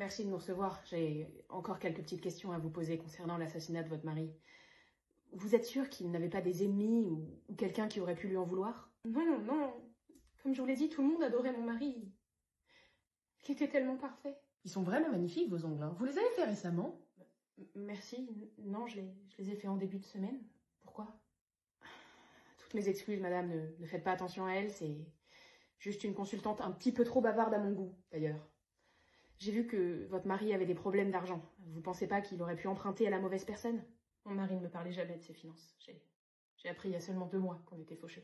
Merci de nous recevoir. J'ai encore quelques petites questions à vous poser concernant l'assassinat de votre mari. Vous êtes sûr qu'il n'avait pas des ennemis ou quelqu'un qui aurait pu lui en vouloir? Non, non. Comme je vous l'ai dit, tout le monde adorait mon mari. Il était tellement parfait. Ils sont vraiment magnifiques, vos ongles. Hein. Vous les avez fait récemment? Merci. Non, je les ai fait en début de semaine. Pourquoi? Toutes mes excuses, madame. Ne faites pas attention à elle. C'est juste une consultante un petit peu trop bavarde à mon goût, d'ailleurs. J'ai vu que votre mari avait des problèmes d'argent. Vous pensez pas qu'il aurait pu emprunter à la mauvaise personne? Mon mari ne me parlait jamais de ses finances. J'ai appris il y a seulement 2 mois qu'on était fauchés.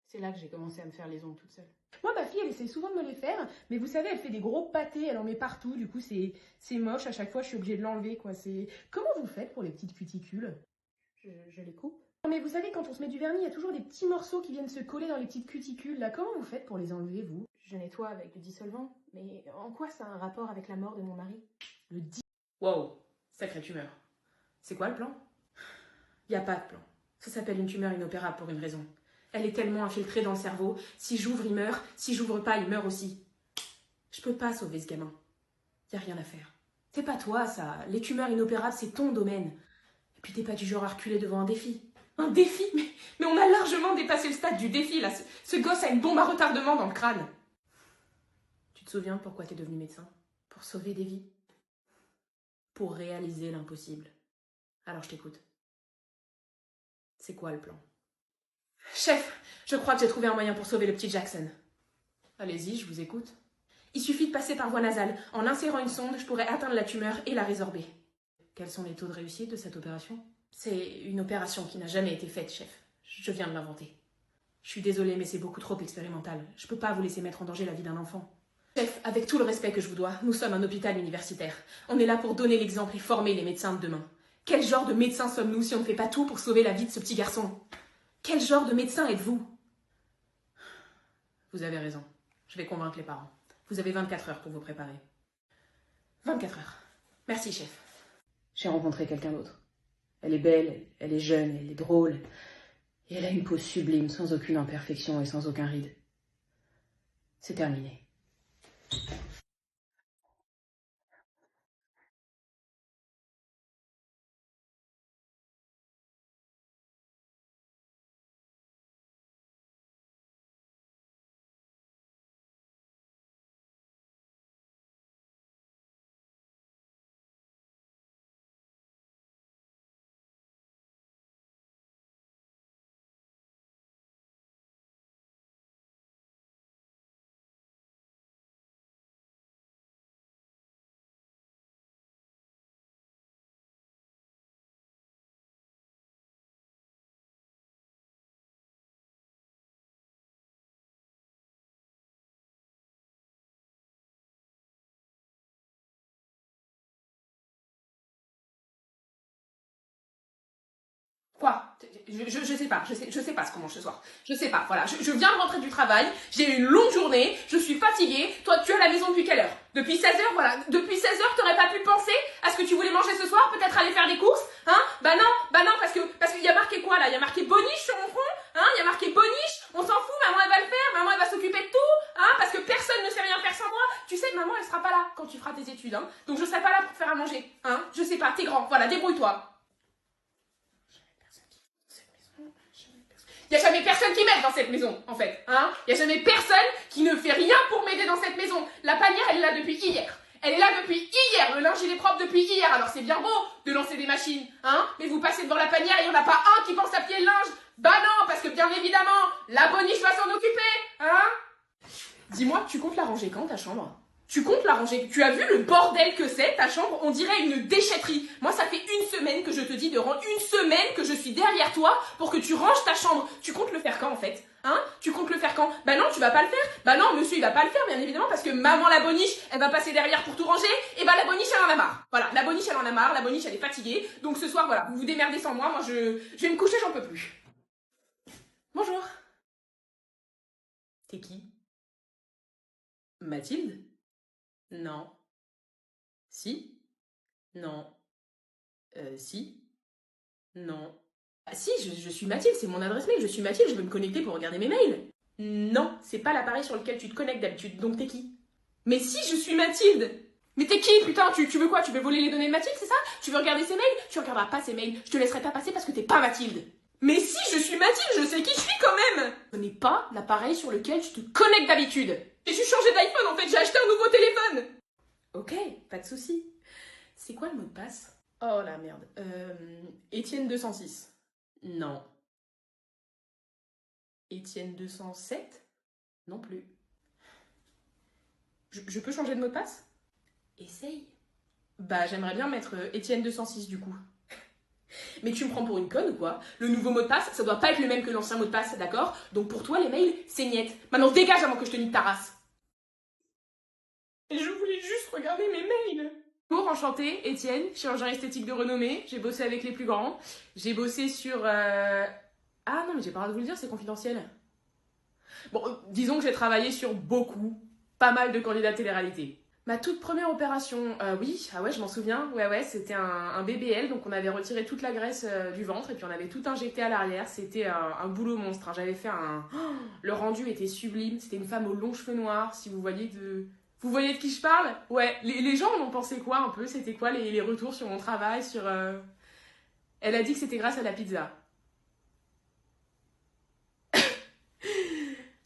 C'est là que j'ai commencé à me faire les ongles toute seule. Moi, ma fille, elle essaie souvent de me les faire, mais vous savez, elle fait des gros pâtés, elle en met partout, du coup, c'est moche, à chaque fois, je suis obligée de l'enlever, quoi. Comment vous faites pour les petites cuticules? Je les coupe. Non, mais vous savez, quand on se met du vernis, il y a toujours des petits morceaux qui viennent se coller dans les petites cuticules, là. Comment vous faites pour les enlever, vous? Je nettoie avec du dissolvant, mais en quoi ça a un rapport avec la mort de mon mari? Wow, sacrée tumeur. C'est quoi le plan? Y a pas de plan. Ça s'appelle une tumeur inopérable pour une raison. Elle est tellement infiltrée dans le cerveau, si j'ouvre, il meurt, si j'ouvre pas, il meurt aussi. Je peux pas sauver ce gamin. Y a rien à faire. C'est pas toi, ça. Les tumeurs inopérables, c'est ton domaine. Et puis t'es pas du genre à reculer devant un défi. Un défi? Mais on a largement dépassé le stade du défi, là. Ce gosse a une bombe à retardement dans le crâne. Tu te souviens pourquoi t'es devenu médecin? Pour sauver des vies. Pour réaliser l'impossible. Alors je t'écoute. C'est quoi le plan? Chef, je crois que j'ai trouvé un moyen pour sauver le petit Jackson. Allez-y, je vous écoute. Il suffit de passer par voie nasale. En insérant une sonde, je pourrais atteindre la tumeur et la résorber. Quels sont les taux de réussite de cette opération? C'est une opération qui n'a jamais été faite, chef. Je viens de l'inventer. Je suis désolée, mais c'est beaucoup trop expérimental. Je peux pas vous laisser mettre en danger la vie d'un enfant. Chef, avec tout le respect que je vous dois, nous sommes un hôpital universitaire. On est là pour donner l'exemple et former les médecins de demain. Quel genre de médecins sommes-nous si on ne fait pas tout pour sauver la vie de ce petit garçon? Quel genre de médecin êtes-vous? Vous avez raison. Je vais convaincre les parents. Vous avez 24 heures pour vous préparer. 24 heures. Merci, chef. J'ai rencontré quelqu'un d'autre. Elle est belle, elle est jeune, elle est drôle. Et elle a une peau sublime, sans aucune imperfection et sans aucun ride. C'est terminé. Quoi? Je sais pas, je sais pas ce qu'on mange ce soir. Je sais pas, voilà. Je viens de rentrer du travail, j'ai eu une longue journée, je suis fatiguée. Toi, tu es à la maison depuis quelle heure? Depuis 16 heures, voilà. Depuis 16 heures, t'aurais pas pu penser à ce que tu voulais manger ce soir? Peut-être aller faire des courses? Hein? Bah non, parce qu'il y a marqué quoi là? Il y a marqué boniche sur mon front? Hein? Il y a marqué boniche? On s'en fout, maman elle va le faire, maman elle va s'occuper de tout, hein? Parce que personne ne sait rien faire sans moi. Tu sais, maman elle sera pas là quand tu feras tes études, hein. Donc je serai pas là pour te faire à manger, hein? Je sais pas, t'es grand, voilà, débrouille-toi. Il n'y a jamais personne qui m'aide dans cette maison, en fait. Hein? Il n'y a jamais personne qui ne fait rien pour m'aider dans cette maison. La panière, elle est là depuis hier. Elle est là depuis hier. Le linge, il est propre depuis hier. Alors c'est bien beau de lancer des machines, hein? Mais vous passez devant la panière et il n'y en a pas un qui pense à plier le linge. Bah non, parce que bien évidemment, la boniche va s'en occuper, hein? Dis-moi, tu comptes la ranger quand, ta chambre? Tu comptes la ranger? Tu as vu le bordel que c'est, ta chambre? On dirait une déchetterie. Moi, ça fait 1 semaine que je te dis de rendre, 1 semaine que je suis derrière toi pour que tu ranges ta chambre. Tu comptes le faire quand, en fait? Hein? Tu comptes le faire quand? Bah non, tu vas pas le faire. Bah non, monsieur, il va pas le faire, bien évidemment, parce que maman la boniche, elle va passer derrière pour tout ranger, et bah la boniche, elle en a marre. Voilà, la boniche, elle en a marre, la boniche, elle est fatiguée. Donc ce soir, voilà, vous vous démerdez sans moi, moi je vais me coucher, j'en peux plus. Bonjour. T'es qui? Mathilde? Non. Si? Non. Si? Non. Ah si, je suis Mathilde, c'est mon adresse mail, je suis Mathilde, je veux me connecter pour regarder mes mails. Non, c'est pas l'appareil sur lequel tu te connectes d'habitude, donc t'es qui? Mais si, je suis Mathilde! Mais t'es qui, putain? Tu veux quoi? Tu veux voler les données de Mathilde, c'est ça? Tu veux regarder ses mails? Tu regarderas pas ses mails. Je te laisserai pas passer parce que t'es pas Mathilde. Mais si, je suis Mathilde, je sais qui je suis quand même! Ce n'est pas l'appareil sur lequel tu te connectes d'habitude. J'ai juste changé d'iPhone en fait, j'ai acheté un nouveau téléphone. Ok, pas de souci. C'est quoi le mot de passe? Oh la merde. Étienne 206. Non. Étienne 207? Non plus. Je peux changer de mot de passe? Essaye. Bah j'aimerais bien mettre Étienne 206 du coup. Mais tu me prends pour une conne ou quoi? Le nouveau mot de passe, ça doit pas être le même que l'ancien mot de passe, d'accord? Donc pour toi, les mails, c'est niette. Maintenant dégage avant que je te nique ta race. Et je voulais juste regarder mes mails. Bonjour, enchantée, Étienne, chirurgien esthétique de renommée. J'ai bossé avec les plus grands. J'ai bossé sur... Ah non, mais j'ai pas le droit de vous le dire, c'est confidentiel. Bon, disons que j'ai travaillé sur pas mal de candidats télé-réalité. Ma toute première opération, oui, ah ouais, je m'en souviens, ouais, c'était un BBL, donc on avait retiré toute la graisse du ventre et puis on avait tout injecté à l'arrière, c'était un boulot monstre, hein. J'avais fait un... Oh, le rendu était sublime, c'était une femme aux longs cheveux noirs, si vous voyez de... Vous voyez de qui je parle? Ouais, les gens en ont pensé quoi un peu? C'était quoi les retours sur mon travail, sur... Elle a dit que c'était grâce à la pizza.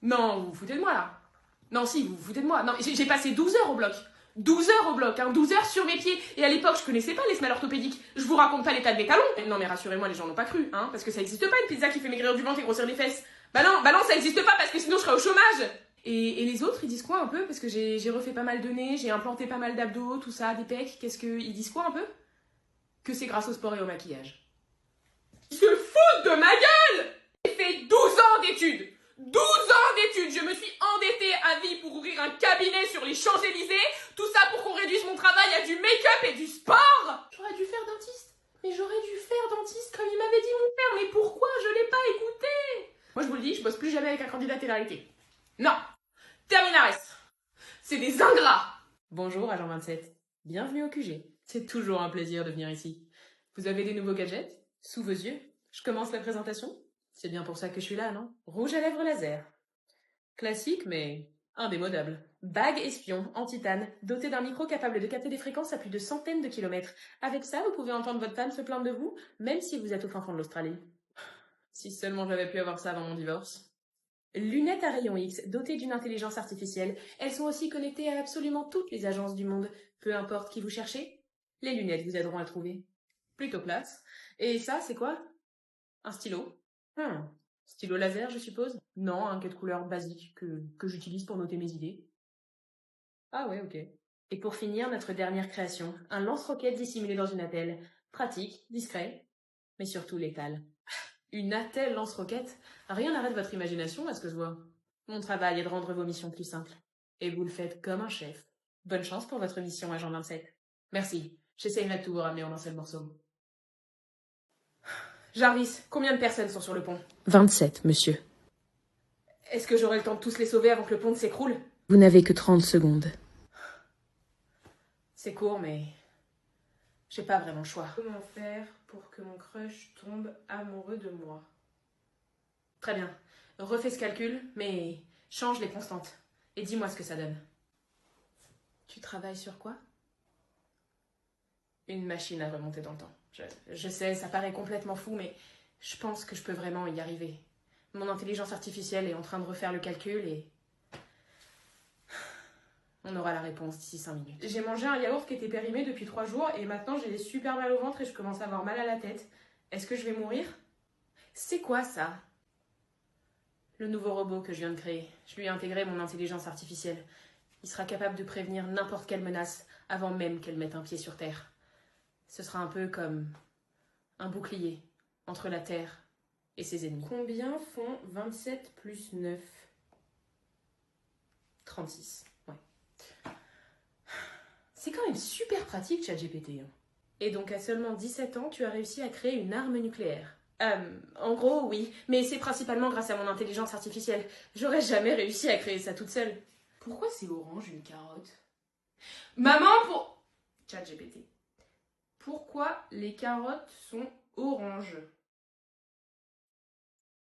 Non, vous vous foutez de moi là. Non, si, vous vous foutez de moi. Non, j'ai passé 12 heures au bloc. 12 heures au bloc, hein, 12 heures sur mes pieds. Et à l'époque, je connaissais pas les semelles orthopédiques. Je vous raconte pas l'état de mes talons. Non, mais rassurez-moi, les gens n'ont pas cru, hein, parce que ça existe pas une pizza qui fait maigrir du ventre et grossir les fesses. Bah non, ça existe pas parce que sinon je serais au chômage. Et les autres, ils disent quoi un peu? Parce que j'ai refait pas mal de nez, j'ai implanté pas mal d'abdos, tout ça, des pecs. Qu'est-ce que ils disent quoi un peu? Que c'est grâce au sport et au maquillage. Ils se foutent de ma gueule! J'ai fait 12 ans d'études. 12 ans d'études, je me suis endettée à vie pour ouvrir un cabinet sur les Champs-Élysées, tout ça pour qu'on réduise mon travail à du make-up et du sport. J'aurais dû faire dentiste, mais j'aurais dû faire dentiste comme il m'avait dit mon père, mais pourquoi je l'ai pas écouté? Moi je vous le dis, je bosse plus jamais avec un candidat télé-réalité. Non, terminares, c'est des ingrats. Bonjour agent 27, bienvenue au QG. C'est toujours un plaisir de venir ici. Vous avez des nouveaux gadgets sous vos yeux? Je commence la présentation? C'est bien pour ça que je suis là, non? Rouge à lèvres laser. Classique, mais indémodable. Bague espion en titane, dotée d'un micro capable de capter des fréquences à plus de centaines de kilomètres. Avec ça, vous pouvez entendre votre femme se plaindre de vous, même si vous êtes au fin fond de l'Australie. Si seulement j'avais pu avoir ça avant mon divorce. Lunettes à rayons X, dotées d'une intelligence artificielle. Elles sont aussi connectées à absolument toutes les agences du monde. Peu importe qui vous cherchez, les lunettes vous aideront à trouver. Plutôt classe. Et ça, c'est quoi? Un stylo. Stylo laser, je suppose? Non, un quai de couleur basique que j'utilise pour noter mes idées. Ah ouais, ok. Et pour finir, notre dernière création, un lance-roquette dissimulé dans une attelle. Pratique, discret, mais surtout létal. Une attelle lance-roquette? Rien n'arrête votre imagination, à ce que je vois. Mon travail est de rendre vos missions plus simples. Et vous le faites comme un chef. Bonne chance pour votre mission, agent 27. Merci. J'essayerai de tout vous ramener en un seul morceau. Jarvis, combien de personnes sont sur le pont? 27, monsieur. Est-ce que j'aurai le temps de tous les sauver avant que le pont ne s'écroule? Vous n'avez que 30 secondes. C'est court, mais j'ai pas vraiment le choix. Comment faire pour que mon crush tombe amoureux de moi? Très bien. Refais ce calcul, mais change les constantes. Et dis-moi ce que ça donne. Tu travailles sur quoi? Une machine à remonter dans le temps. Je sais, ça paraît complètement fou, mais je pense que je peux vraiment y arriver. Mon intelligence artificielle est en train de refaire le calcul et... On aura la réponse d'ici 5 minutes. J'ai mangé un yaourt qui était périmé depuis 3 jours et maintenant j'ai super mal au ventre et je commence à avoir mal à la tête. Est-ce que je vais mourir? C'est quoi ça? Le nouveau robot que je viens de créer. Je lui ai intégré mon intelligence artificielle. Il sera capable de prévenir n'importe quelle menace avant même qu'elle mette un pied sur Terre. Ce sera un peu comme un bouclier entre la Terre et ses ennemis. Combien font 27 plus 9? 36, ouais. C'est quand même super pratique, ChatGPT. Et donc à seulement 17 ans, tu as réussi à créer une arme nucléaire. En gros, oui, mais c'est principalement grâce à mon intelligence artificielle. J'aurais jamais réussi à créer ça toute seule. Pourquoi c'est orange une carotte? Maman, pour... ChatGPT. Pourquoi les carottes sont oranges?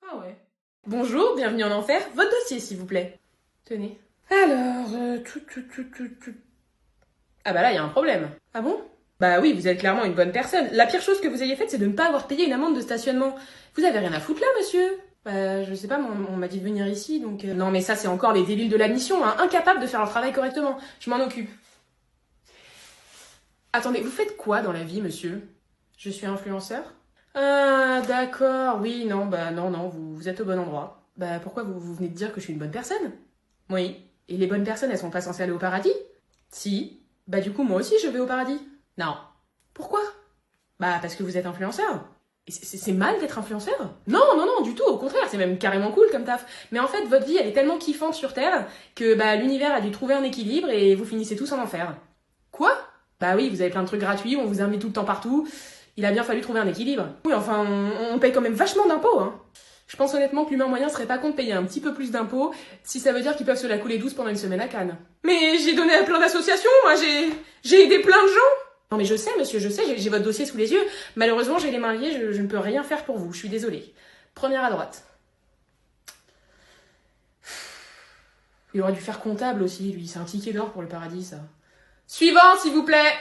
Ah ouais. Bonjour, bienvenue en enfer. Votre dossier, s'il vous plaît. Tenez. Alors, Ah bah là, il y a un problème. Ah bon? Bah oui, vous êtes clairement une bonne personne. La pire chose que vous ayez faite, c'est de ne pas avoir payé une amende de stationnement. Vous avez rien à foutre là, monsieur? Bah, je sais pas, on m'a dit de venir ici, donc... Non, mais ça, c'est encore les débiles de la mission, hein, incapables de faire leur travail correctement. Je m'en occupe. Attendez, vous faites quoi dans la vie, monsieur? Je suis influenceur? Ah, d'accord, oui, non, bah non, vous êtes au bon endroit. Bah pourquoi vous venez de dire que je suis une bonne personne? Oui. Et les bonnes personnes, elles sont pas censées aller au paradis? Si. Bah du coup, moi aussi, je vais au paradis. Non. Pourquoi? Bah parce que vous êtes influenceur. Et c'est mal d'être influenceur? Non, du tout, au contraire, c'est même carrément cool comme taf. Mais en fait, votre vie, elle est tellement kiffante sur Terre que bah l'univers a dû trouver un équilibre et vous finissez tous en enfer. Quoi? Bah oui, vous avez plein de trucs gratuits, on vous invite tout le temps partout. Il a bien fallu trouver un équilibre. Oui, enfin, on paye quand même vachement d'impôts, hein. Je pense honnêtement que l'humain moyen serait pas contre de payer un petit peu plus d'impôts si ça veut dire qu'ils peuvent se la couler douce pendant une semaine à Cannes. Mais j'ai donné à plein d'associations, moi, j'ai aidé plein de gens. Non mais je sais, monsieur, je sais, j'ai votre dossier sous les yeux. Malheureusement, j'ai les mains liées, je ne peux rien faire pour vous, je suis désolée. Première à droite. Il aurait dû faire comptable aussi, lui, c'est un ticket d'or pour le paradis, ça. Suivant, s'il vous plaît.